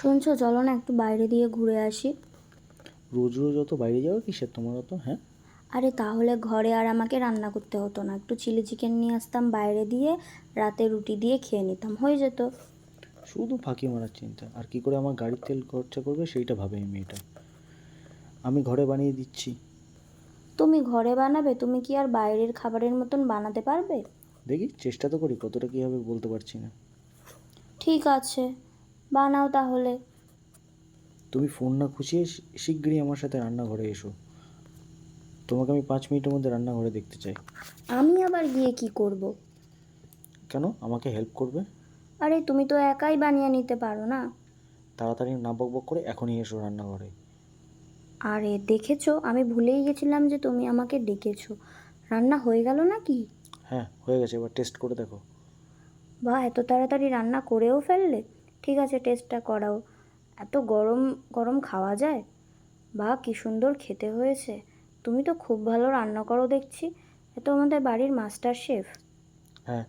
শুনছো, চলো না একটু বাইরে দিয়ে ঘুরে আসি। রোজ রোজ অত বাইরে যাওয়া কিসের তোমার অত? হ্যাঁ, আরে তাহলে ঘরে আর আমাকে রান্না করতে হতো না, একটু চিলি চিকেন নিয়ে আসতাম বাইরে দিয়ে, রাতে রুটি দিয়ে খেয়ে নিতাম, হয়ে যেত। শুধু ফাঁকি মারার চিন্তা। আর কি করে আমার গাড়ির তেল খরচা করবে সেইটা ভাবে এই মেয়েটা। আমি ঘরে বানিয়ে দিচ্ছি। তুমি ঘরে বানাবে? তুমি কি আর বাইরের খাবারের মতন বানাতে পারবে? দেখি, চেষ্টা তো করি, কতটা কী হবে বলতে পারছি না। ঠিক আছে, বানাও তাহলে। তুমি ফোন না খুঁচিয়ে শিগগিরই আমার সাথে রান্নাঘরে এসো। তোমাকে আমি 5 মিনিটের মধ্যে রান্নাঘরে দেখতে চাই। আমি আবার গিয়ে কি করব? কেন আমাকে হেল্প করবে? আরে তুমি তো একাই বানিয়ে নিতে পারো না। তাড়াতাড়ি না বকবক করে এখনই এসো রান্নাঘরে। আরে দেখেছো, আমি ভুলেই গেছিলাম যে তুমি আমাকে ডেকেছো। রান্না হয়ে গেল নাকি? হ্যাঁ, হয়ে গেছে, এবার টেস্ট করে দেখো। বাহ, এত তাড়াতাড়ি রান্না করেও ফেললে। ঠিক আছে, টেস্টটা করাও। এত গরম গরম খাওয়া যায়? বাহ, কি সুন্দর খেতে হয়েছে। তুমি তো খুব ভালো রান্না করো দেখছি। এ তো আমাদের বাড়ির মাস্টার শেফ। হ্যাঁ,